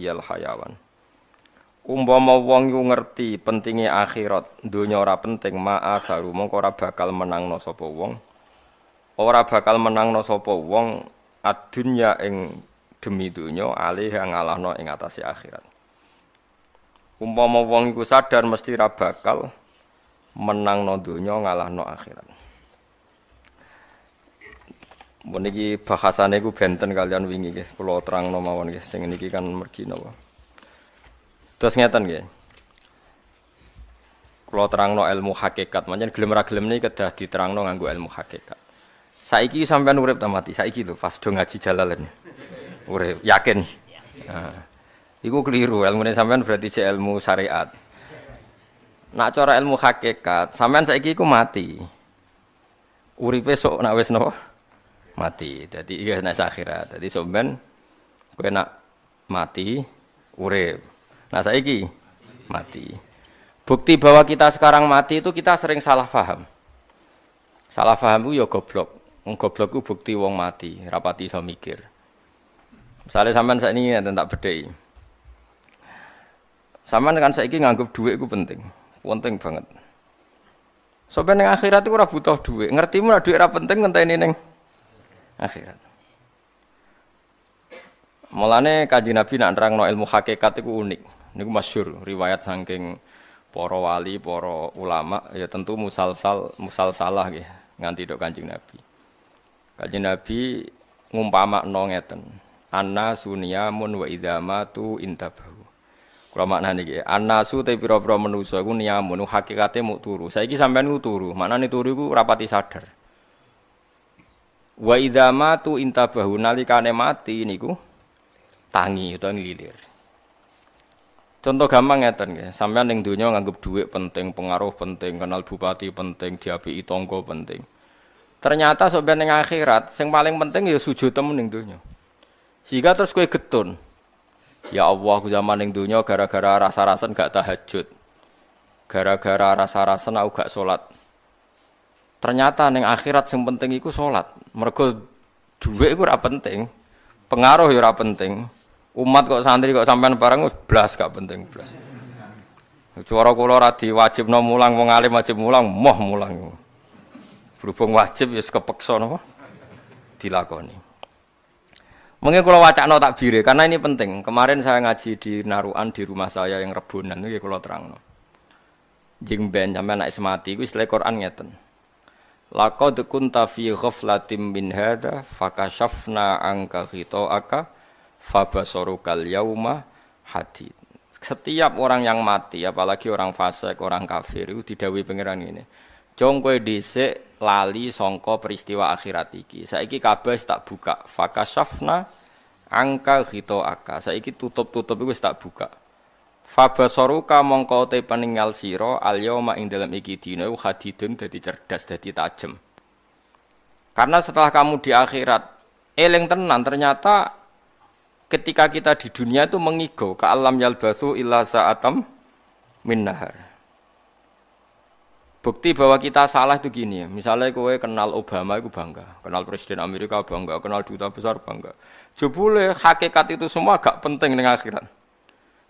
hayyal hayawan. Umpama wong iku ngerti pentinge akhirat, donya ora penting, ma'atharu mongko ora bakal menangno sapa wong. Ora bakal menangno sapa wong ad-dunya ing demi donya alih ngalahno ing atase akhirat. Umpama wong iku sadar mesti ora bakal menangno donya ngalahno akhirat. Meniki bahasane iku benten kalian wingi nggih, kula terangno mawon nggih, sing niki kan mergi napa. Terus ngeten nggih. Kula terangno ilmu hakikat, pancen gelem ra gelem niki kedah diterangno nganggo ilmu hakikat. Saiki sampean urip ta mati? Saiki lho pas do ngaji Jalalain. Urip, yakin. Nah, iku keliru, ilmune sampean berarti cek ilmu syariat. Nak cara ilmu hakikat, sampean saiki iku mati. Uripe sok nak wis napa? Mati. Dadi iya nek akhirat. Dadi sampean kowe nak mati urip. Nah saiki mati. Bukti bahwa kita sekarang mati itu kita sering salah paham. Salah paham itu ya goblok. Wong goblok itu bukti wong mati, rapati iso mikir. Misalnya sampean saiki ngenten tak bedheki. Sampean kan saiki nganggep dhuwit iku penting. Penting banget. Sampeyan ning akhirat iku ora butuh dhuwit. Ngertimu nek dhuwit ora penting ngenteni ning akhirat. Mulane Kanjeng Nabi nak nerangno ilmu hakikat iku unik. Niku masyhur riwayat saking para wali, para ulama ya tentu musalsalah nggih nganti tok Kanjeng Nabi. Kanjeng Nabi ngumpamakno ngeten. Annasu niyamun wa idza matu intabahu. Kula maknane iki, annasu te pira-pira manusa iku niyamun hakikate muk turu. Saiki sampean ku turu, maknane turu iku rapati sadar. Wa idza matu intabahu nalikane mati niku tangi utawa nglilir. Contoh gampang ngeten nggih, sampean ning donya nganggep dhuwit penting, pengaruh penting, kenal bupati penting, diapiki tangga penting. Ternyata sampean ning akhirat sing paling penting ya sujud temen ning donya. Sehingga terus kowe getun. Ya Allah, aku zaman ning donya gara-gara rasa-rasen gak tahajud. Gara-gara rasa-rasen aku gak salat. Ternyata ning akhirat sing penting iku salat. Mergo dhuwit iku ora penting, pengaruh ya ora penting. Umat kok santri kok sampean bareng blas gak penting blas. Suara kula ora diwajibno mulang, wong alim wajib mulang, moh mulang. Berhubung wajib ya kepeksa napa dilakoni. Mungkin kula wacana takbire karena ini penting. Kemarin saya ngaji di Naruan di rumah saya yang Rebonan iki kula terangno. Jeng ben sampean nek semati iku istilah Quran ngeten. Laqad kunta fi ghaflatin min hadza fakashafna anka ghita'aka fabasarukal yauma hadid. Setiap orang yang mati, apalagi orang fasik, orang kafir itu didhawuhi pangeran ngene. Jong kowe dhisik lali sangka peristiwa akhirat iki. Saiki kabeh tak buka. Fakashafna angka ghita'aka. Saiki tutup-tutup iku wis tak buka. Fabasaruka mongko te peninggal sira al yauma ing dalem iki dina hadidun dadi cerdas, dadi tajem. Karena setelah kamu di akhirat eling tenan ternyata ketika kita di dunia itu mengigo ka alam yalbatsu illa sa'atam min nahar. Bukti bahwa kita salah itu gini ya. Misalnya kowe kenal Obama itu bangga, kenal Presiden Amerika bangga, kenal duta besar bangga. Jebule hakikat itu semua gak penting ning akhirat.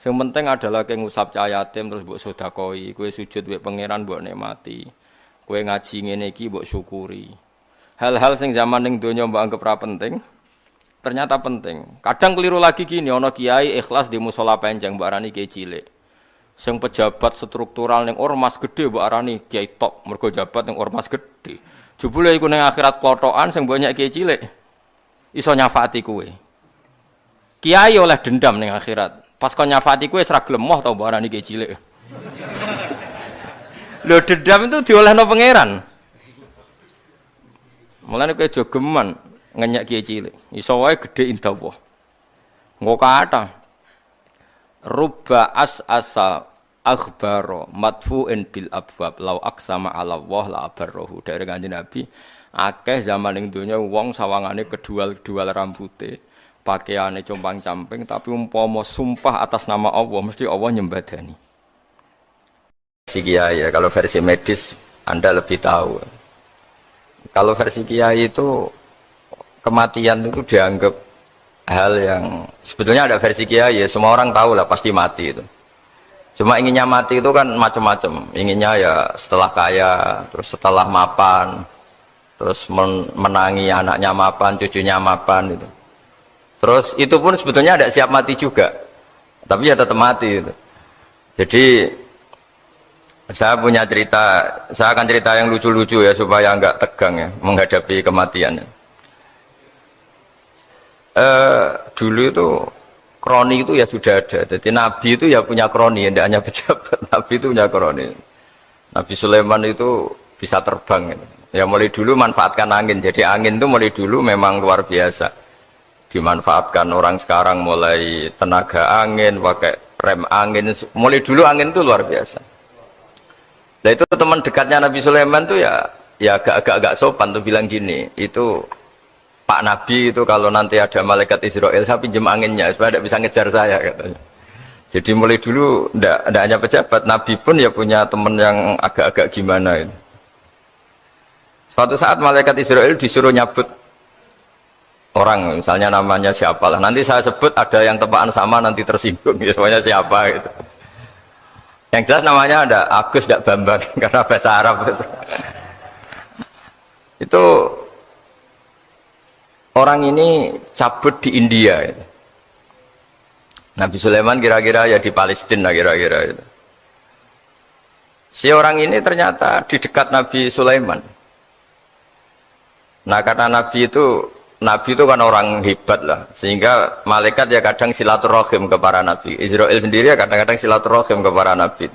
Yang penting adalah kowe ngusap cah yatim terus mbok sedekoi, kowe sujud mbek pangeran mbok nikmati. Kowe ngaji ngene iki mbok syukuri. Hal-hal sing zaman ning donya mbok anggap ora penting, ternyata penting. Kadang keliru lagi gini, ana kiai ikhlas di musala panjang mbok arani kiai cilik. Sing pejabat struktural ning ormas gede mbok arani kiai top, mergo jabat ning ormas gede. Jebule iku ning akhirat klotokan sing mbok nyek kiai cilik iso nyafati kowe. Kiai oleh dendam ning akhirat. Pas kon nyafati kowe ora gelem moh ta mbok arani kiai cilik. Lho dendam itu diolehno pangeran. Mulane kowe aja geman ngenyek kiai cilik. Iso wae gedhe indawa. Engko kathah rubba asa akhbaro madfu'in bil abwab law aqsama ala Allah la abarrahu. Dari Kanjeng Nabi akeh zaman ning donya wong sawangane kedual-dual rambute, pakaiane compang-camping tapi umpama sumpah atas nama Allah mesti Allah nyembadani. Si kiai ya, kalau versi medis Anda lebih tahu. Kalau versi kiai itu kematian itu dianggap hal yang sebetulnya ada versi kiai ya semua orang tahu lah pasti mati itu. Cuma inginnya mati itu kan macam-macam. Inginnya ya setelah kaya, terus setelah mapan, terus menangi anaknya mapan, cucunya mapan gitu. Terus itu pun sebetulnya ada siap mati juga, tapi ya tetap mati gitu. Jadi saya punya cerita, saya akan cerita yang lucu-lucu ya supaya nggak tegang ya menghadapi kematian. Dulu itu kroni itu ya sudah ada. Jadi Nabi itu ya punya kroni, tidak hanya pejabat. Nabi itu punya kroni. Nabi Sulaiman itu bisa terbang. Ya mulai dulu manfaatkan angin. Jadi angin itu mulai dulu memang luar biasa. Dimanfaatkan orang sekarang mulai tenaga angin, pakai rem angin. Mulai dulu angin itu luar biasa. Nah itu teman dekatnya Nabi Sulaiman tuh ya agak sopan tuh bilang gini, itu Pak Nabi itu kalau nanti ada malaikat Israel saya pinjam anginnya supaya tidak bisa ngejar saya katanya. Jadi mulai dulu tidak hanya pejabat, Nabi pun ya punya teman yang agak-agak gimana itu. Suatu saat malaikat Israel disuruh nyabut orang, misalnya namanya siapa lah. Nanti saya sebut ada yang tepaan sama nanti tersinggung, ya semuanya siapa gitu. Yang jelas namanya ada Agus tidak Bambang karena bahasa Arab itu orang ini cabut di India. Nabi Sulaiman kira-kira ya di Palestina kira-kira itu. Si orang ini ternyata di dekat Nabi Sulaiman. Nah karena Nabi itu kan orang hebat lah, sehingga malaikat ya kadang silaturahim ke para nabi. Israel sendiri ya kadang-kadang silaturahim ke para nabi.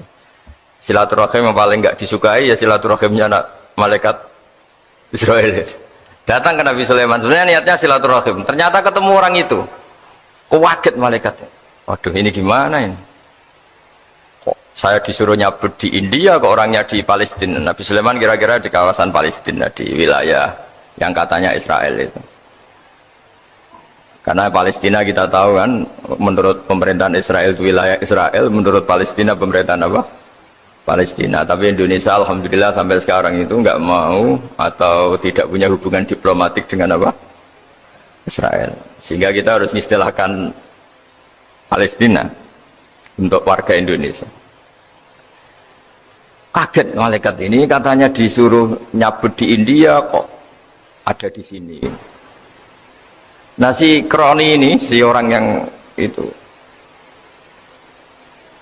Silaturahim yang paling nggak disukai ya silaturahimnya malaikat Israel. Datang ke Nabi Sulaiman, sebenarnya niatnya silaturahim. Ternyata ketemu orang itu, kaget malaikatnya. Waduh ini gimana ini? Kok saya disuruh nyabut di India, kok orangnya di Palestina? Nabi Sulaiman kira-kira di kawasan Palestina, di wilayah yang katanya Israel itu. Karena Palestina kita tahu kan, menurut pemerintahan Israel itu wilayah Israel, menurut Palestina pemerintahan apa? Palestina. Tapi Indonesia alhamdulillah sampai sekarang itu nggak mau atau tidak punya hubungan diplomatik dengan apa? Israel. Sehingga kita harus mengistilahkan Palestina untuk warga Indonesia. Kaget malaikat ini katanya disuruh nyabut di India kok ada di sini. Nah si kroni ini, si orang yang itu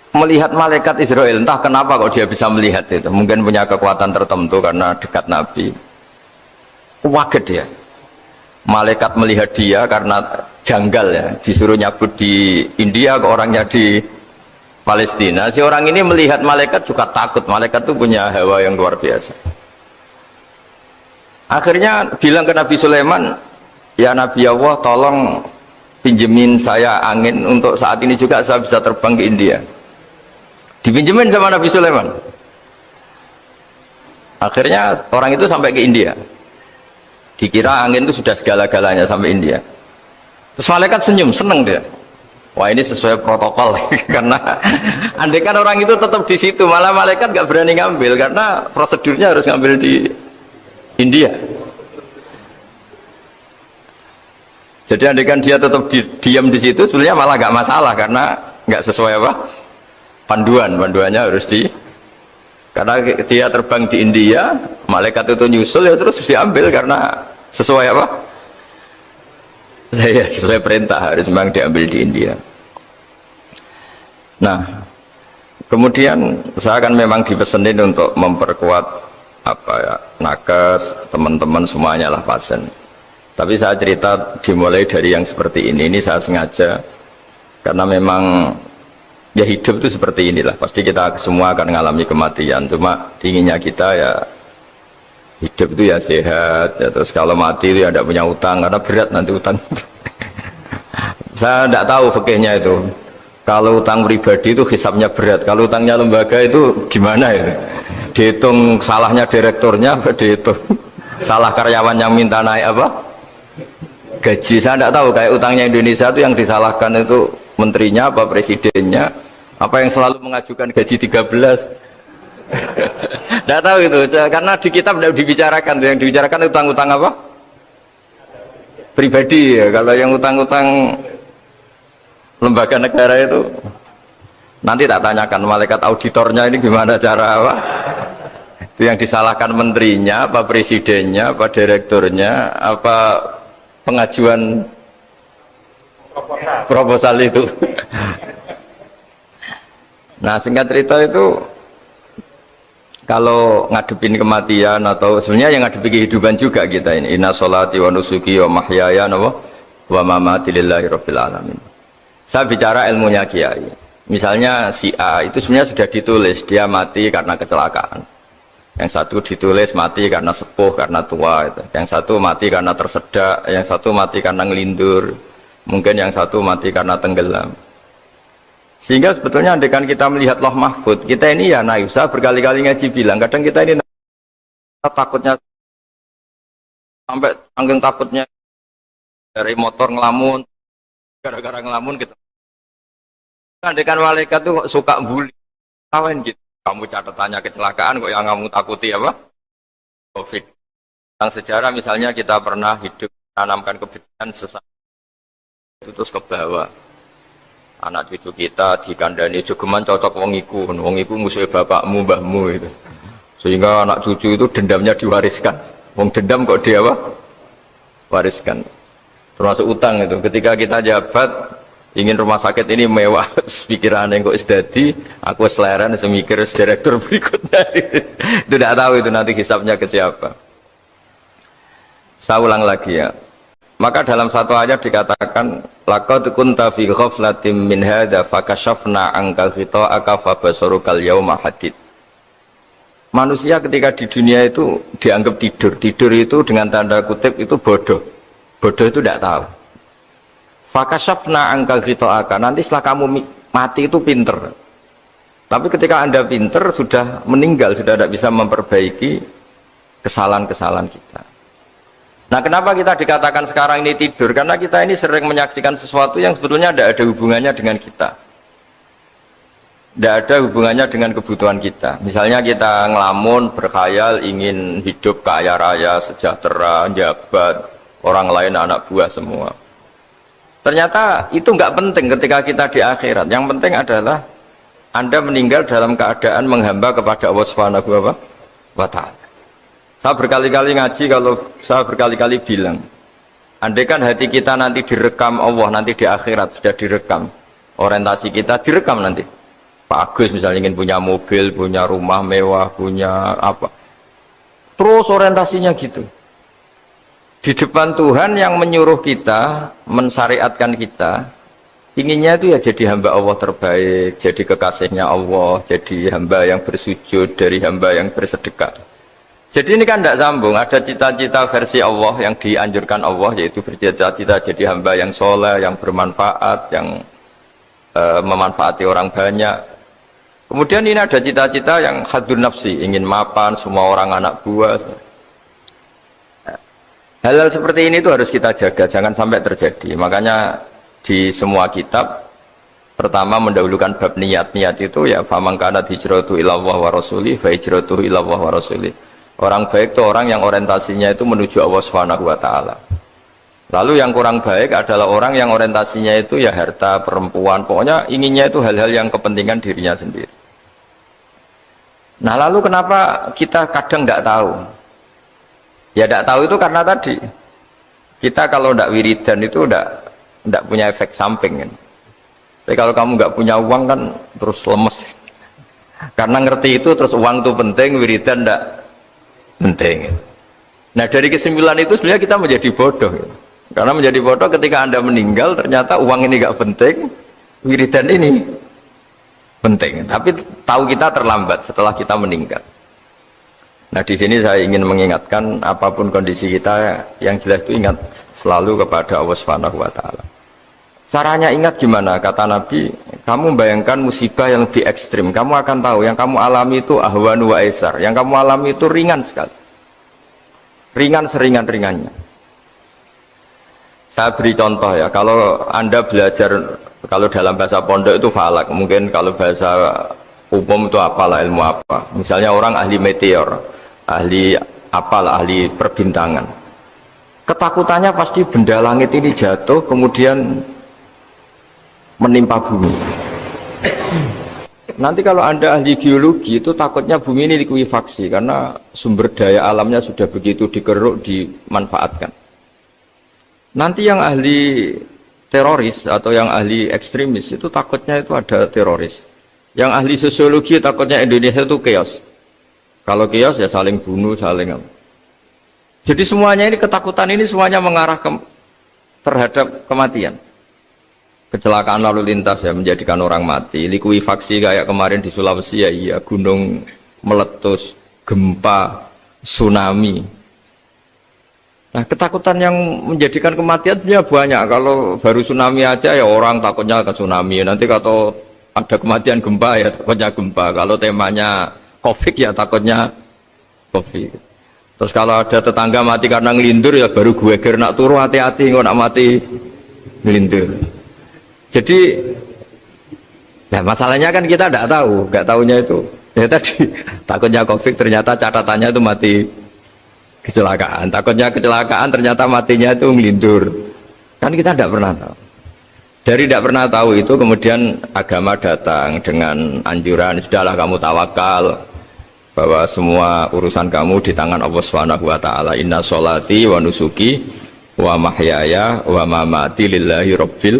melihat malaikat Israel, entah kenapa kok dia bisa melihat itu, mungkin punya kekuatan tertentu karena dekat Nabi. Kaget dia, malaikat melihat dia karena janggal ya, disuruh nyabut di India ke orangnya di Palestina. Si orang ini melihat malaikat juga takut, malaikat itu punya hawa yang luar biasa. Akhirnya bilang ke Nabi Sulaiman, ya Nabi Allah tolong pinjemin saya angin untuk saat ini juga saya bisa terbang ke India. Dipinjemin sama Nabi Sulaiman. Akhirnya orang itu sampai ke India. Dikira angin itu sudah segala-galanya sampai India. Terus malaikat senyum, seneng dia. Wah ini sesuai protokol karena andai kan orang itu tetap di situ, malah malaikat gak berani ngambil karena prosedurnya harus ngambil di India. Jadi andai kan dia tetap diam di situ, sebenarnya malah gak masalah karena gak sesuai apa? Panduannya harus karena dia terbang di India, malaikat itu nyusul ya terus diambil karena sesuai apa? Ya, sesuai perintah harus memang diambil di India. Nah, kemudian saya kan memang dipesenin untuk memperkuat apa ya, nakes, teman-teman semuanya lah pasien. Tapi saya cerita dimulai dari yang seperti ini saya sengaja karena memang ya hidup itu seperti inilah, pasti kita semua akan mengalami kematian, cuma inginnya kita ya hidup itu ya sehat ya, terus kalau mati itu ya tidak punya utang karena berat nanti utang. Saya tidak tahu fikihnya itu, kalau utang pribadi itu hisabnya berat, kalau utangnya lembaga itu gimana itu, dihitung salahnya direkturnya, dihitung salah karyawan yang minta naik apa gaji. Saya tidak tahu kayak utangnya Indonesia itu yang disalahkan itu menterinya apa presidennya apa yang selalu mengajukan gaji 13. Tidak tahu itu karena di kitab tidak dibicarakan, yang dibicarakan utang-utang apa pribadi ya. Kalau yang utang-utang lembaga negara itu nanti tak tanyakan malaikat auditornya ini gimana cara apa? Itu yang disalahkan menterinya, apa presidennya, apa direkturnya, apa pengajuan proposal itu. Nah singkat cerita itu kalau ngadepin kematian atau sebenarnya yang ngadepi kehidupan juga kita ini inna sholati wa nusuki wa mahyaya wa mamati lillahi rabbil alamin. Saya bicara ilmunya kiai. Misalnya si A itu sebenarnya sudah ditulis dia mati karena kecelakaan. Yang satu ditulis mati karena sepuh, karena tua itu. Yang satu mati karena tersedak, yang satu mati karena ngelindur. Mungkin yang satu mati karena tenggelam. Sehingga sebetulnya andaikan kita melihat Lauh Mahfud, kita ini ya naif. Saya berkali-kali ngaji bilang, kadang kita ini takutnya sampai angking takutnya dari motor ngelamun, gara-gara ngelamun gitu. Andaikan malaikat tuh suka bully, kawan gitu. Kamu catatannya kecelakaan kok yang kamu takuti apa? Covid. Tentang sejarah misalnya kita pernah hidup menanamkan kebencian sesama itu terus ke bawah. Anak cucu kita dikandani jogeman cocok wong iku musuh bapakmu mbahmu itu. Sehingga anak cucu itu dendamnya diwariskan. Wong dendam kok dia apa? Wariskan. Termasuk utang itu. Ketika kita jabat ingin rumah sakit ini mewah, pikiran yang kok sedadi, aku seleran semikir direktur berikutnya. Itu tidak tahu itu nanti hisabnya ke siapa. Saya ulang lagi ya. Maka dalam satu ayat dikatakan laqad kunta fi ghaflatin min hadza fakashafna ankal ghita'aka fabasarukal yauma hadid. Manusia ketika di dunia itu dianggap tidur. Tidur itu dengan tanda kutip itu bodoh. Bodoh itu tidak tahu. Fakashafna ankal ghita'aka, nanti setelah kamu mati itu pinter. Tapi ketika Anda pinter sudah meninggal, sudah tidak bisa memperbaiki kesalahan-kesalahan kita. Nah kenapa kita dikatakan sekarang ini tidur? Karena kita ini sering menyaksikan sesuatu yang sebetulnya tidak ada hubungannya dengan kita. Tidak ada hubungannya dengan kebutuhan kita. Misalnya kita ngelamun, berkhayal, ingin hidup kaya raya, sejahtera, jabat, orang lain anak buah semua. Ternyata itu nggak penting ketika kita di akhirat. Yang penting adalah Anda meninggal dalam keadaan menghamba kepada Allah Subhanahu wa Ta'ala. Saya berkali-kali ngaji, kalau saya berkali-kali bilang, andaikan hati kita nanti direkam Allah, nanti di akhirat sudah direkam, orientasi kita direkam nanti. Pak Agus misalnya ingin punya mobil, punya rumah mewah, punya apa, terus orientasinya gitu. Di depan Tuhan yang menyuruh kita, mensyariatkan kita, inginnya itu ya jadi hamba Allah terbaik, jadi kekasihnya Allah, jadi hamba yang bersujud, dari hamba yang bersedekah. Jadi ini kan tidak sambung, ada cita-cita versi Allah yang dianjurkan Allah, yaitu bercita-cita jadi hamba yang soleh, yang bermanfaat, yang memanfaati orang banyak. Kemudian ini ada cita-cita yang hadun nafsi, ingin mapan, semua orang anak buah. Hal-hal seperti ini itu harus kita jaga, jangan sampai terjadi. Makanya di semua kitab, pertama mendahulukan bab niat. Niat itu ya, faman kanat hijratuhu ilallah wa rasulih, fa hijratuhu ilallah wa rasulih. Orang baik itu orang yang orientasinya itu menuju Allah Subhanahu wa Ta'ala. Lalu yang kurang baik adalah orang yang orientasinya itu ya harta, perempuan, pokoknya inginnya itu hal-hal yang kepentingan dirinya sendiri. Nah lalu kenapa kita kadang tidak tahu? Ya tidak tahu itu karena tadi kita kalau tidak wiridan itu tidak punya efek samping kan. Tapi kalau kamu nggak punya uang kan terus lemes. Karena ngerti itu terus uang itu penting, wiridan tidak penting. Nah dari kesimpulan itu sebenarnya kita menjadi bodoh. Karena menjadi bodoh ketika Anda meninggal ternyata uang ini nggak penting, wiridan ini penting. Tapi tahu kita terlambat setelah kita meninggal. Nah di sini saya ingin mengingatkan apapun kondisi kita, yang jelas itu ingat selalu kepada Allah Subhanahu wa Ta'ala. Caranya ingat gimana? Kata Nabi, kamu bayangkan musibah yang lebih ekstrim, kamu akan tahu yang kamu alami itu ahwanu wa aisar, yang kamu alami itu ringan sekali, ringan seringan-ringannya. Saya beri contoh ya, kalau Anda belajar, kalau dalam bahasa pondok itu falak, mungkin kalau bahasa umum itu apalah, ilmu apa, misalnya orang ahli meteor, ahli apalah, ahli perbintangan. Ketakutannya pasti benda langit ini jatuh kemudian menimpa bumi. Nanti kalau Anda ahli geologi itu takutnya bumi ini likuifaksi karena sumber daya alamnya sudah begitu dikeruk, dimanfaatkan. Nanti yang ahli teroris atau yang ahli ekstremis itu takutnya itu ada teroris. Yang ahli sosiologi takutnya Indonesia itu chaos. Kalau chaos ya saling bunuh, saling apa. Jadi semuanya ini ketakutan ini semuanya mengarah terhadap kematian. Kecelakaan lalu lintas ya menjadikan orang mati. Likuifaksi kayak kemarin di Sulawesi ya iya, gunung meletus, gempa, tsunami. Nah ketakutan yang menjadikan kematian sebenarnya banyak. Kalau baru tsunami aja ya orang takutnya ke tsunami. Nanti kalau ada kematian gempa ya takutnya gempa. Kalau temanya COVID ya takutnya COVID. Terus kalau ada tetangga mati karena ngelindur ya baru gue nak turu hati-hati nggak nak mati ngelindur. Jadi, nah masalahnya kan kita tidak tahu, nggak tahunya itu. Ya tadi takutnya COVID ternyata catatannya itu mati kecelakaan. Takutnya kecelakaan ternyata matinya itu ngelindur. Kan kita tidak pernah tahu. Dari tidak pernah tahu itu kemudian agama datang dengan anjuran sudahlah kamu tawakal. Bahwa semua urusan kamu di tangan Allah Subhanahu wa taala. Inna sholati wa nusuki wa mahyaya wa mamati lillahi rabbil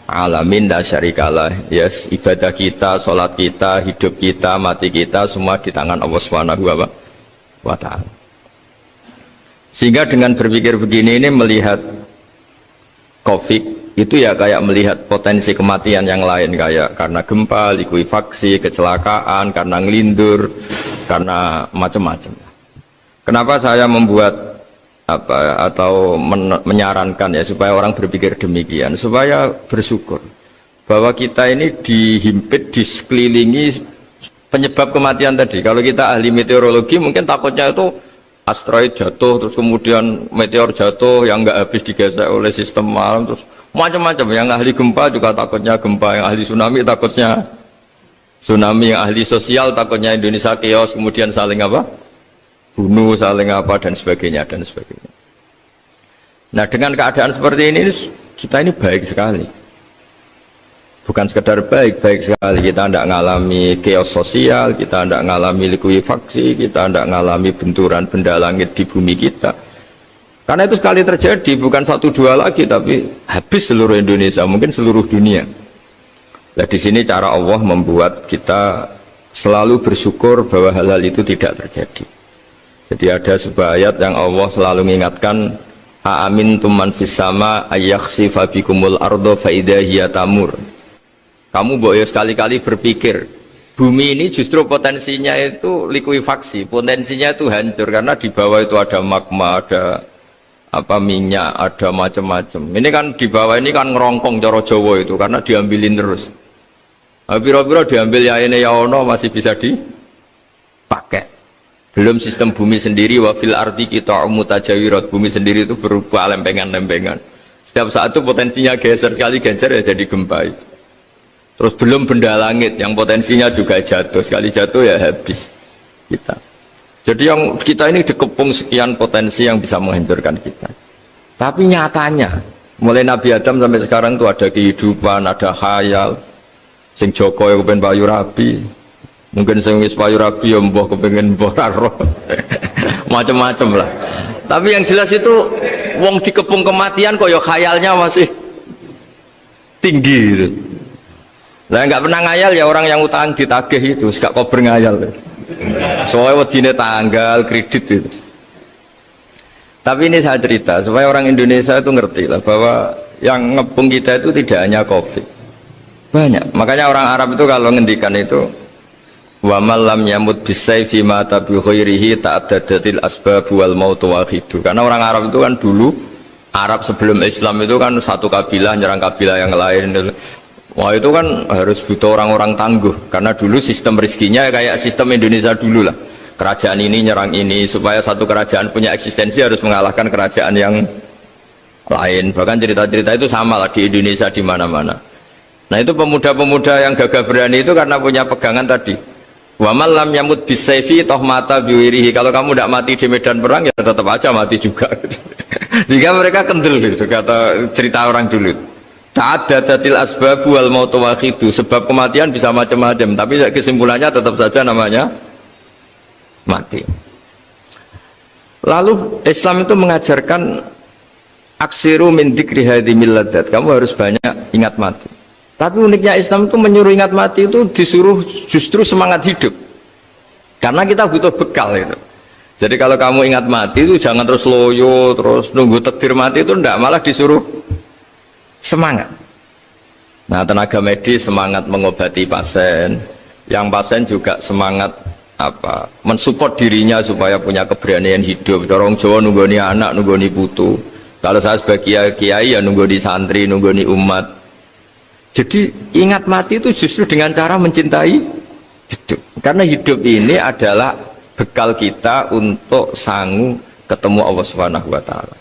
alamin la syarikalah. Yes, ibadah kita, salat kita, hidup kita, mati kita semua di tangan Allah Subhanahu wa taala. Sehingga dengan berpikir begini ini melihat COVID itu ya kayak melihat potensi kematian yang lain kayak karena gempa, likuifaksi, kecelakaan, karena ngelindur, karena macam-macam. Kenapa saya membuat atau menyarankan ya supaya orang berpikir demikian, supaya bersyukur bahwa kita ini dihimpit, disekelilingi penyebab kematian tadi. Kalau kita ahli meteorologi mungkin takutnya itu asteroid jatuh, terus kemudian meteor jatuh yang nggak habis digesek oleh sistem alam, terus macam-macam. Yang ahli gempa juga takutnya gempa, yang ahli tsunami takutnya tsunami, yang ahli sosial takutnya Indonesia chaos, kemudian saling apa? Bunuh, saling apa dan sebagainya dan sebagainya. Nah dengan keadaan seperti ini kita ini baik sekali. Bukan sekedar baik sekali, kita tidak mengalami chaos sosial, kita tidak mengalami likuifaksi, kita tidak mengalami benturan benda langit di bumi kita. Karena itu sekali terjadi, bukan 1-2 lagi, tapi habis seluruh Indonesia, mungkin seluruh dunia. Nah di sini cara Allah membuat kita selalu bersyukur bahwa hal-hal itu tidak terjadi. Jadi ada sebuah ayat yang Allah selalu mengingatkan, Aamintum man fis sama ayakhsifa bikumul ardo fa idza hiya tamur. Kamu boleh sekali-kali berpikir bumi ini justru potensinya itu likuifaksi, potensinya itu hancur karena di bawah itu ada magma, ada apa minyak, ada macam-macam. Ini kan di bawah ini kan ngerongkong cara Jawa itu karena diambilin terus. Piro-piro diambil ya ini ya ono masih bisa dipakai. Belum sistem bumi sendiri wafil arti kita mutajawirat, bumi sendiri itu berupa lempengan-lempengan. Setiap saat itu potensinya geser, sekali geser ya jadi gempa itu. Terus belum benda langit yang potensinya juga jatuh, sekali jatuh ya habis kita. Jadi yang kita ini dikepung sekian potensi yang bisa menghancurkan kita. Tapi nyatanya mulai Nabi Adam sampai sekarang itu ada kehidupan, ada khayal. Sing Joko yang kepengen payu rabi, mungkin sing wis payu rabi ya mbah kepengen mbah roh. Macam-macam lah. Tapi yang jelas itu wong dikepung kematian kok ya khayalnya masih tinggi gitu. Lah nggak pernah ngayal ya orang yang utang ditagih itu, gak kober ngayal. Soalnya wedine tanggal kredit itu. Tapi ini saya cerita supaya orang Indonesia itu ngerti lah bahwa yang ngepung kita itu tidak hanya COVID, banyak. Makanya orang Arab itu kalau ngendikan itu wa malam yamut bisayfi mata bi khairihi ta'addadatil asbab wal maut wahidu. Karena orang Arab itu kan dulu Arab sebelum Islam itu kan satu kabilah nyerang kabilah yang lain. Wah itu kan harus butuh orang-orang tangguh karena dulu sistem rizkinya kayak sistem Indonesia dulu lah. Kerajaan ini nyerang ini supaya satu kerajaan punya eksistensi harus mengalahkan kerajaan yang lain. Bahkan cerita-cerita itu sama lah di Indonesia di mana-mana. Nah itu pemuda-pemuda yang gagah berani itu karena punya pegangan tadi. Wa malam yamut bisayfi toh mata biwirihi. Kalau kamu tidak mati di medan perang ya tetap aja mati juga. Sehingga mereka kendel gitu, kata cerita orang dulu. Ta'addadatil asbabu wal mautu wahidu. Sebab kematian bisa macam-macam, tapi kesimpulannya tetap saja namanya mati. Lalu Islam itu mengajarkan aksiru min dzikri hadhimil ladzat. Kamu harus banyak ingat mati. Tapi uniknya Islam itu menyuruh ingat mati itu disuruh justru semangat hidup. Karena kita butuh bekal itu. Jadi kalau kamu ingat mati itu jangan terus loyo, terus nunggu takdir mati itu enggak, malah disuruh semangat. Nah, tenaga medis semangat mengobati pasien, yang pasien juga semangat apa? Mensupport dirinya supaya punya keberanian hidup. Orang Jawa nunggoni anak, nunggoni putu. Kalau saya sebagai kiai ya nunggoni santri, nunggoni umat. Jadi ingat mati itu justru dengan cara mencintai hidup. Karena hidup ini adalah bekal kita untuk sanggup ketemu Allah Subhanahu wa taala.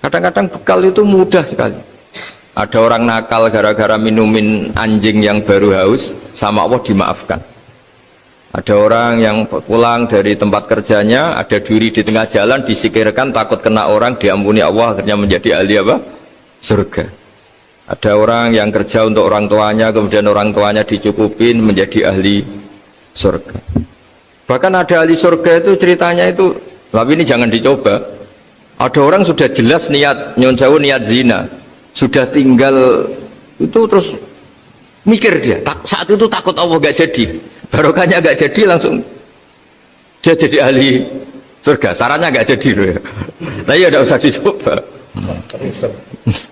Kadang-kadang bekal itu mudah sekali. Ada orang nakal gara-gara minumin anjing yang baru haus, sama Allah dimaafkan. Ada orang yang pulang dari tempat kerjanya, ada duri di tengah jalan, disikirkan takut kena orang, diampuni Allah, akhirnya menjadi ahli apa? Surga. Ada orang yang kerja untuk orang tuanya, kemudian orang tuanya dicukupin menjadi ahli surga. Bahkan ada ahli surga itu ceritanya itu, tapi ini jangan dicoba. Ada orang sudah jelas niat nyon sewu, niat zina, sudah tinggal itu terus mikir dia. Saat itu takut Allah gak jadi, barokahnya gak jadi, langsung dia jadi ahli surga. Sarannya gak jadi loh ya. Tapi ya tidak usah dicoba.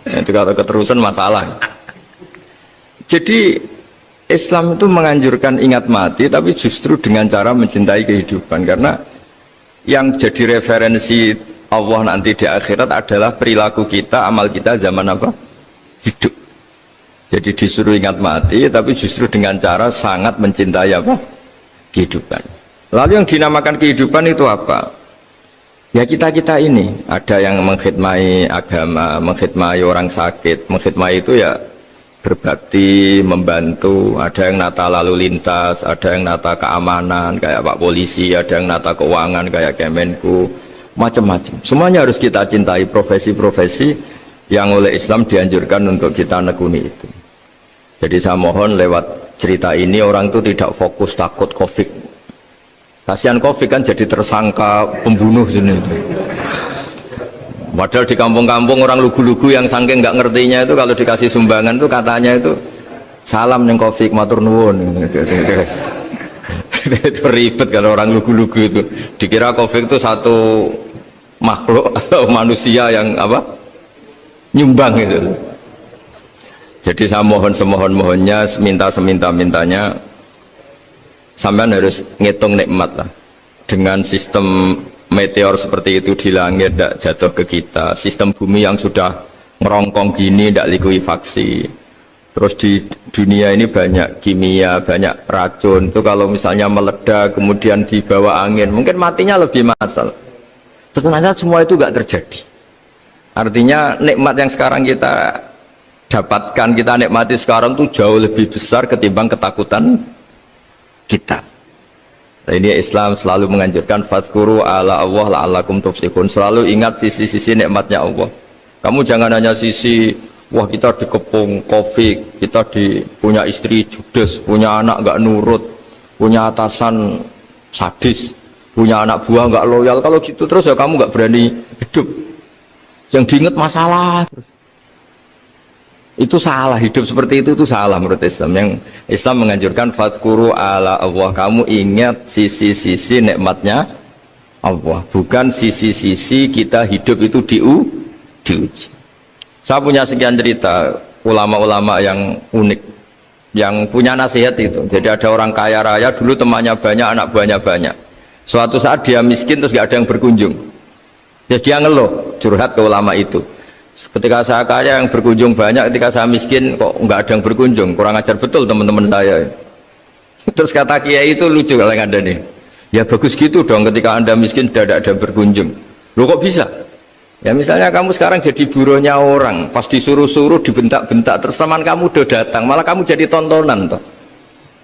Itu kalau keterusan masalah. Jadi Islam itu menganjurkan ingat mati, tapi justru dengan cara mencintai kehidupan. Karena yang jadi referensi Allah nanti di akhirat adalah perilaku kita, amal kita zaman apa? Hidup. Jadi disuruh ingat mati, tapi justru dengan cara sangat mencintai apa? Kehidupan. Lalu yang dinamakan kehidupan itu apa? Ya kita-kita ini. Ada yang mengkhidmati agama, mengkhidmati orang sakit, mengkhidmati itu ya berbakti, membantu. Ada yang nata lalu lintas, ada yang nata keamanan kayak Pak Polisi, ada yang nata keuangan kayak Kemenku, macam-macam. Semuanya harus kita cintai, profesi-profesi yang oleh Islam dianjurkan untuk kita nekuni itu. Jadi saya mohon lewat cerita ini orang itu tidak fokus takut Covid. Kasihan Covid kan jadi tersangka pembunuh sini. Padahal di kampung-kampung orang lugu-lugu yang saking nggak ngertinya itu kalau dikasih sumbangan tuh katanya itu salam neng Covid matur nuwun. Itu ribet kalau orang lugu-lugu itu. Dikira Covid itu satu makhluk atau manusia yang apa? Nyumbang itu. Jadi saya mohon semohon-mohonnya, seminta-mintanya sampean harus ngitung nikmat lah. Dengan sistem meteor seperti itu di langit tidak jatuh ke kita, sistem bumi yang sudah ngerongkong gini tidak likuifaksi, terus di dunia ini banyak kimia, banyak racun itu kalau misalnya meledak kemudian dibawa angin mungkin matinya lebih massal. Ternyata semua itu tidak terjadi. Artinya nikmat yang sekarang kita dapatkan, kita nikmati sekarang itu jauh lebih besar ketimbang ketakutan kita. Nah, ini Islam selalu menganjurkan fadzkuru ala Allah la'allakum tuflihun. Selalu ingat sisi-sisi nikmatnya Allah. Kamu jangan hanya sisi wah kita dikepung Covid, kita punya istri judes, punya anak nggak nurut, punya atasan sadis, punya anak buah nggak loyal. Kalau gitu terus ya kamu nggak berani hidup. Yang diingat masalah terus. Itu salah, hidup seperti itu salah menurut Islam. Yang Islam menganjurkan fadzkuru ala Allah, kamu ingat sisi-sisi nikmatnya Allah, bukan sisi-sisi kita hidup itu diuji. Saya punya sekian cerita ulama-ulama yang unik yang punya nasihat itu. Jadi ada orang kaya raya dulu temannya banyak, anak buahnya banyak. Suatu saat dia miskin terus gak ada yang berkunjung. Terus dia ngeluh, curhat ke ulama itu. Ketika saya kaya yang berkunjung banyak, ketika saya miskin kok nggak ada yang berkunjung, kurang ajar betul teman-teman saya. Terus kata kiai itu lucu kalau yang ada nih, ya bagus gitu dong ketika anda miskin tidak ada yang berkunjung. Loh kok bisa? Ya misalnya kamu sekarang jadi buruhnya orang, pas disuruh-suruh dibentak-bentak, terus teman kamu udah datang, malah kamu jadi tontonan toh.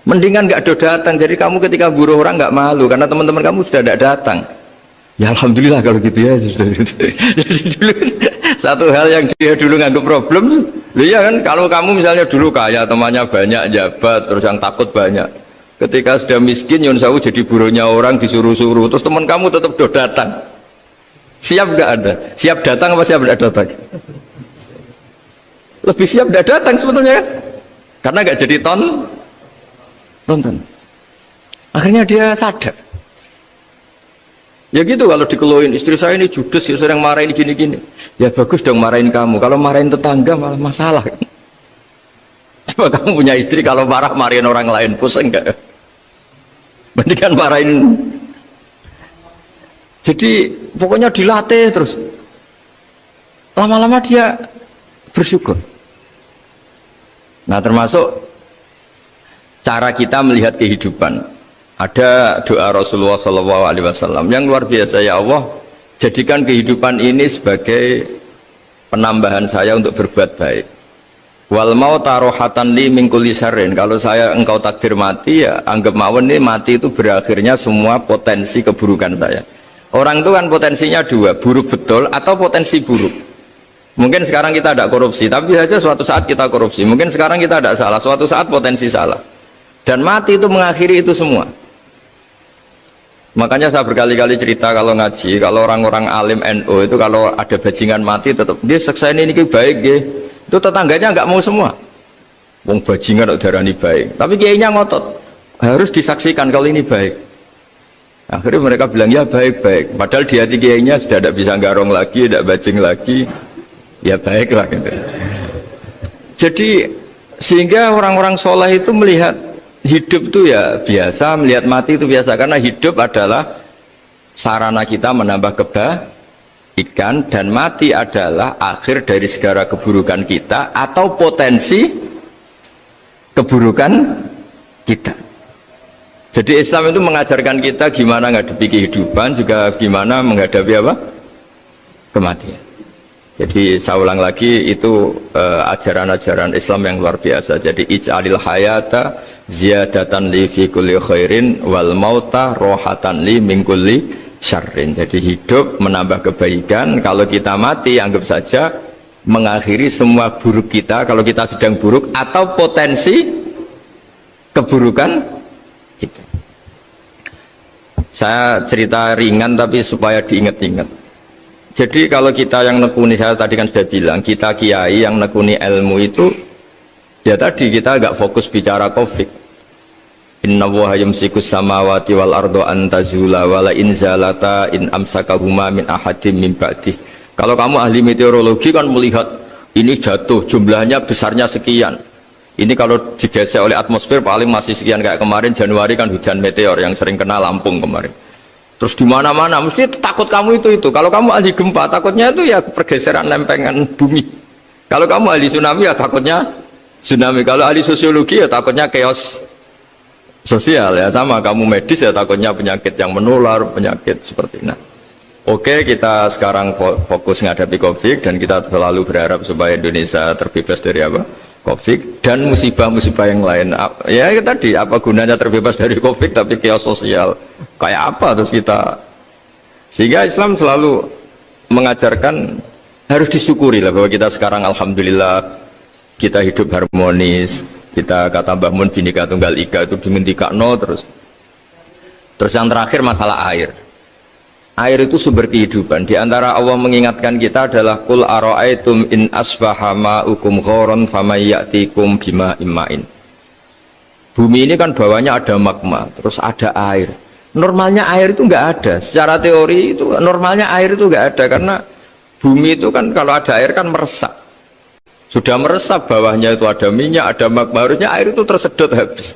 Mendingan nggak ada datang, jadi kamu ketika buruh orang nggak malu karena teman-teman kamu sudah tidak datang. Ya alhamdulillah kalau gitu ya. Jadi dulu satu hal yang dia dulu nganggap problem, ya kan kalau kamu misalnya dulu kaya, temannya banyak, jabat, terus yang takut banyak. Ketika sudah miskin, Yun Sawu jadi burunya orang disuruh-suruh, terus teman kamu tetap do datang. Siap nggak ada? Siap datang apa siap nggak datang? Lebih siap nggak datang sebetulnya kan? Karena nggak jadi tonton. Akhirnya dia sadar. Ya gitu kalau dikeluhin istri saya ini judes ya sering marahin gini-gini. Ya bagus dong marahin kamu. Kalau marahin tetangga malah masalah. Coba kamu punya istri kalau marah marahin orang lain pusing enggak? Mendingan marahin. Jadi pokoknya dilatih terus. Lama-lama dia bersyukur. Nah termasuk cara kita melihat kehidupan. Ada doa Rasulullah SAW yang luar biasa, ya Allah jadikan kehidupan ini sebagai penambahan saya untuk berbuat baik. Wal mauta rohatan li min kulli syarrin. Kalau saya engkau takdir mati ya anggap mawon ini mati itu berakhirnya semua potensi keburukan saya. Orang itu kan potensinya dua, buruk betul atau potensi buruk. Mungkin sekarang kita tidak korupsi, tapi saja suatu saat kita korupsi. Mungkin sekarang kita tidak salah, suatu saat potensi salah. Dan mati itu mengakhiri itu semua. Makanya saya berkali-kali cerita kalau ngaji, kalau orang-orang alim NU itu kalau ada bajingan mati tetap dia seksa ini baik dia. Itu tetangganya nggak mau semua. Wong bajingan darah ini baik, tapi kiainya ngotot harus disaksikan kalau ini baik. Akhirnya mereka bilang ya baik-baik. Padahal di hati kiainya sudah tidak bisa garong lagi, tidak bajing lagi. Ya baiklah gitu. Jadi sehingga orang-orang soleh itu melihat hidup itu ya biasa, melihat mati itu biasa, karena hidup adalah sarana kita menambah kebaikan dan mati adalah akhir dari segala keburukan kita atau potensi keburukan kita. Jadi Islam itu mengajarkan kita gimana menghadapi kehidupan, juga gimana menghadapi apa? Kematian. Jadi saya ulang lagi itu ajaran-ajaran Islam yang luar biasa. Jadi ij'alil hayata ziyadatan li fi kulli khairin wal mauta rohatan li min kulli syarrin. Jadi hidup menambah kebaikan, kalau kita mati anggap saja mengakhiri semua buruk kita kalau kita sedang buruk atau potensi keburukan kita. Saya cerita ringan tapi supaya diingat-ingat. Jadi kalau kita yang nekuni, saya tadi kan sudah bilang, kita kiai yang nekuni ilmu itu, ya tadi kita agak fokus bicara COVID. Inna Allaha yumsikus samawati wal ardo antazula wala inzalata in amsakahuma min ahadim min ba'dih. Kalau kamu ahli meteorologi kan melihat ini jatuh jumlahnya besarnya sekian. Ini kalau digesek oleh atmosfer paling masih sekian, kayak kemarin Januari kan hujan meteor yang sering kena Lampung kemarin. Terus di mana-mana mesti takut kamu itu. Kalau kamu ahli gempa takutnya itu ya pergeseran lempengan bumi. Kalau kamu ahli tsunami ya takutnya tsunami. Kalau ahli sosiologi ya takutnya chaos sosial ya, sama kamu medis ya takutnya penyakit yang menular, penyakit seperti ini. Oke, kita sekarang fokus menghadapi COVID dan kita selalu berharap supaya Indonesia terbebas dari apa? COVID dan musibah-musibah yang lain. Ya tadi apa gunanya terbebas dari COVID tapi chaos sosial kayak apa terus kita. Sehingga Islam selalu mengajarkan harus disyukuri lah bahwa kita sekarang alhamdulillah kita hidup harmonis. Kita kata Mbah Mun Bhinneka Tunggal Ika itu dimentikakno terus. Terus yang terakhir masalah air. Air itu sumber kehidupan. Di antara Allah mengingatkan kita adalah kul ara'aitum in asbaha ma'ukum ghoron famayyatikum bima immain. Bumi ini kan bawahnya ada magma, terus ada air. Normalnya air itu enggak ada. Secara teori itu normalnya air itu enggak ada karena bumi itu kan kalau ada air kan meresap. Sudah meresap bawahnya itu ada minyak, ada magma, harusnya air itu tersedot habis.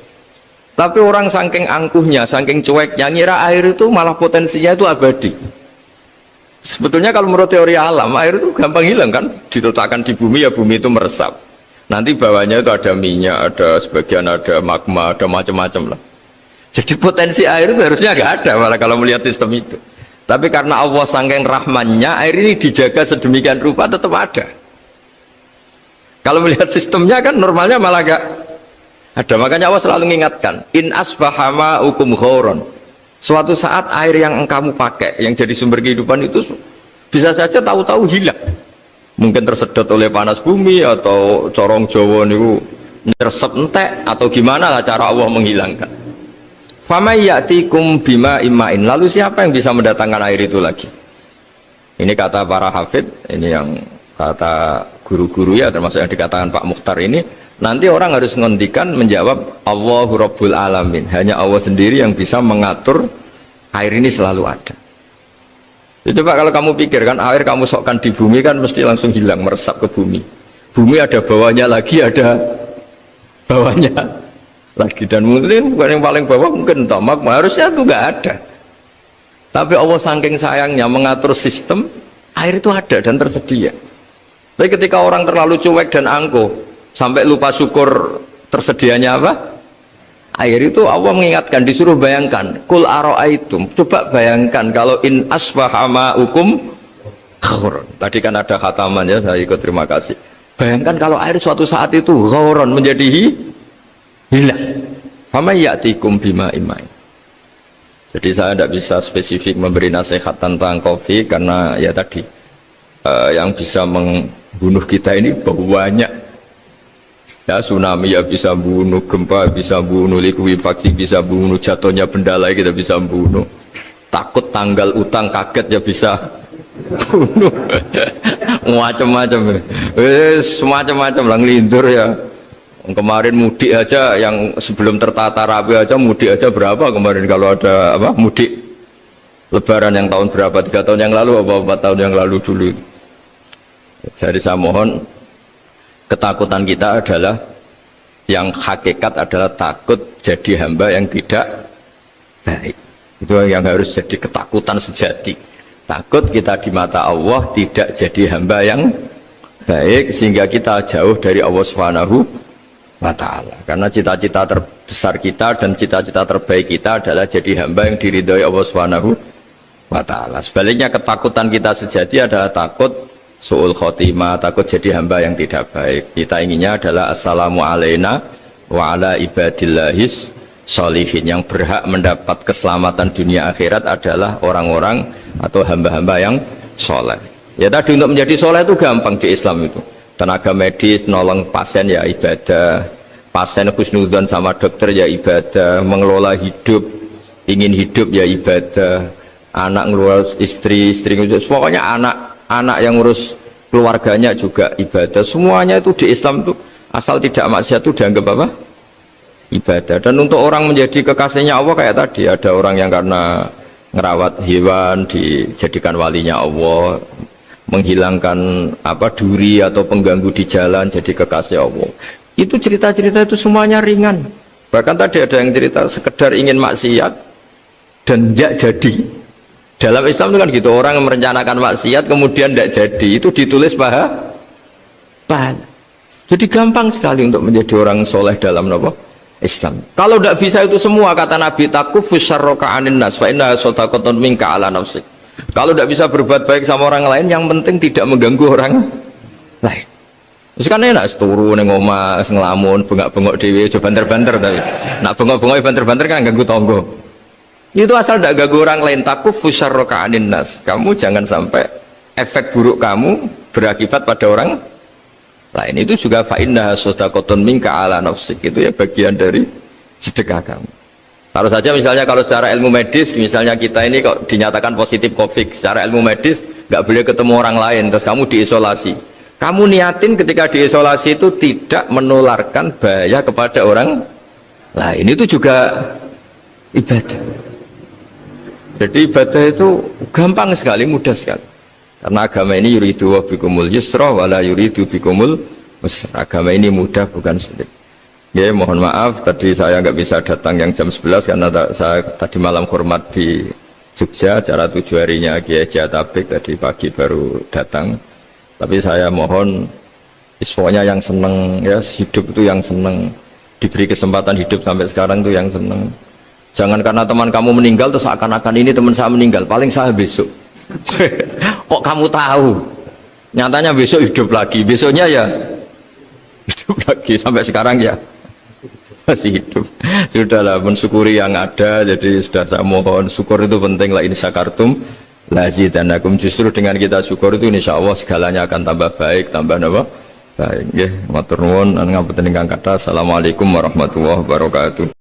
Tapi orang saking angkuhnya, saking cueknya, ngira air itu malah potensinya itu abadi. Sebetulnya kalau menurut teori alam, air itu gampang hilang kan, diletakkan di bumi ya bumi itu meresap. Nanti bawahnya itu ada minyak, ada sebagian ada magma, ada macam-macam lah. Jadi potensi air itu harusnya nggak ada malah kalau melihat sistem itu. Tapi karena Allah saking rahmannya, air ini dijaga sedemikian rupa tetap ada. Kalau melihat sistemnya kan normalnya malah nggak ada. Makanya Allah selalu mengingatkan in asbahama ukum ghoron. Suatu saat air yang kamu pakai, yang jadi sumber kehidupan itu bisa saja tahu-tahu hilang. Mungkin tersedot oleh panas bumi atau corong Jawa niku nyeresep entek atau gimana lah cara Allah menghilangkan. Famay ya'tikum bima immain. Lalu siapa yang bisa mendatangkan air itu lagi? Ini kata para hafid, ini yang kata guru-guru ya, termasuk yang dikatakan Pak Mukhtar ini. Nanti orang harus ngendikan menjawab Allahu Rabbul Alamin. Hanya Allah sendiri yang bisa mengatur air ini selalu ada. Ya, coba kalau kamu pikirkan air kamu sokkan di bumi kan mesti langsung hilang, meresap ke bumi. Bumi ada bawahnya lagi, ada bawahnya lagi, dan mungkin bukan yang paling bawah mungkin tomak, harusnya itu nggak ada. Tapi Allah saking sayangnya mengatur sistem air itu ada dan tersedia. Tapi ketika orang terlalu cuek dan angkuh sampai lupa syukur tersedianya apa? Air itu Allah mengingatkan, disuruh bayangkan, kul aro'aitum, coba bayangkan kalau in asbaha ma'ukum ghauron. Tadi kan ada khataman ya, saya ikut, terima kasih. Bayangkan kalau air suatu saat itu ghauron, menjadi hilang. Fama ya'tikum bima imain. Jadi saya tidak bisa spesifik memberi nasihat tentang kopi karena ya tadi yang bisa membunuh kita ini banyak. Ya, tsunami ya bisa bunuh, gempa bisa bunuh, likuifaksi bisa bunuh, jatuhnya benda lain kita bisa bunuh, takut tanggal utang kaget ya bisa bunuh. Macam-macam, semacam-macam lah, ngelindur ya. Kemarin mudik aja, yang sebelum tertata rapi aja mudik aja berapa kemarin, kalau ada apa mudik lebaran yang tahun berapa, 3 tahun yang lalu apa 4 tahun yang lalu dulu. Jadi saya mohon, ketakutan kita adalah yang hakikat adalah takut jadi hamba yang tidak baik. Itu yang harus jadi ketakutan sejati. Takut kita di mata Allah tidak jadi hamba yang baik, sehingga kita jauh dari Allah Subhanahu wa ta'ala. Karena cita-cita terbesar kita dan cita-cita terbaik kita adalah jadi hamba yang diridhoi Allah Subhanahu wa ta'ala. Sebaliknya ketakutan kita sejati adalah takut su'ul khotimah, takut jadi hamba yang tidak baik. Kita inginnya adalah assalamu alaina wa ala ibadillahis sholihin. Yang berhak mendapat keselamatan dunia akhirat adalah orang-orang atau hamba-hamba yang soleh. Ya tadi, untuk menjadi soleh itu gampang di Islam itu. Tenaga medis nolong pasien ya ibadah, pasien husnudzon sama dokter ya ibadah, mengelola hidup, ingin hidup ya ibadah, anak ngurus istri, istri ngurus, pokoknya anak yang ngurus keluarganya juga ibadah. Semuanya itu di Islam itu asal tidak maksiat itu dianggap apa? Ibadah. Dan untuk orang menjadi kekasihnya Allah kayak tadi, ada orang yang karena ngerawat hewan dijadikan walinya Allah, menghilangkan apa duri atau pengganggu di jalan jadi kekasih Allah. Itu cerita-cerita itu semuanya ringan. Bahkan tadi ada yang cerita sekedar ingin maksiat dan tidak jadi. Dalam Islam itu kan gitu, orang yang merencanakan maksiat kemudian tidak jadi, itu ditulis pahala. Jadi gampang sekali untuk menjadi orang soleh dalam apa? Islam. Kalau tidak bisa itu semua, kata Nabi, takufus syarroka anin nas fa inna sadaqatun minka ala nafsik. Kalau tidak bisa berbuat baik sama orang lain, yang penting tidak mengganggu orang lain. Terus kan enak turu ning omah ngelamun, bengak-bengok dhewe aja banter-banter, tapi nak bengok-bengok banter-banter kan ganggu tangga. Itu asal tidak ganggu orang lain. Takufus syarroka anin nas. Kamu jangan sampai efek buruk kamu berakibat pada orang lain. Itu juga fa inna sadaqatun minka ala nafsik. Itu ya bagian dari sedekah kamu. Taruh saja misalnya kalau secara ilmu medis, misalnya kita ini kok dinyatakan positif COVID, secara ilmu medis nggak boleh ketemu orang lain, terus kamu diisolasi. Kamu niatin ketika diisolasi itu tidak menularkan bahaya kepada orang lain. Itu juga ibadah. Jadi ibadah itu gampang sekali, mudah sekali. Karena agama ini yuridu wa bikumul yusra wala yuridu bikumul usra. Agama ini mudah, bukan sulit. Ya, mohon maaf tadi saya nggak bisa datang yang jam 11 karena saya tadi malam hormat di Jogja, acara 7 harinya Kiai Jatabek, tadi pagi baru datang. Tapi saya mohon pokoknya yang seneng ya, hidup itu yang seneng, diberi kesempatan hidup sampai sekarang itu yang seneng. Jangan karena teman kamu meninggal terus akan-akan ini teman saya meninggal, paling saya besok. Kok kamu tahu? Nyatanya besok hidup lagi, besoknya ya hidup lagi, sampai sekarang ya masih hidup. Sudahlah mensyukuri yang ada, jadi sudah saya mohon syukur itu penting lah ini syakartum lazidanakum. Justru dengan kita syukur itu insya Allah segalanya akan tambah baik, tambah apa? Baik, ya, matur nuwun, ngapunten ingkang kathah. Assalamualaikum warahmatullahi wabarakatuh.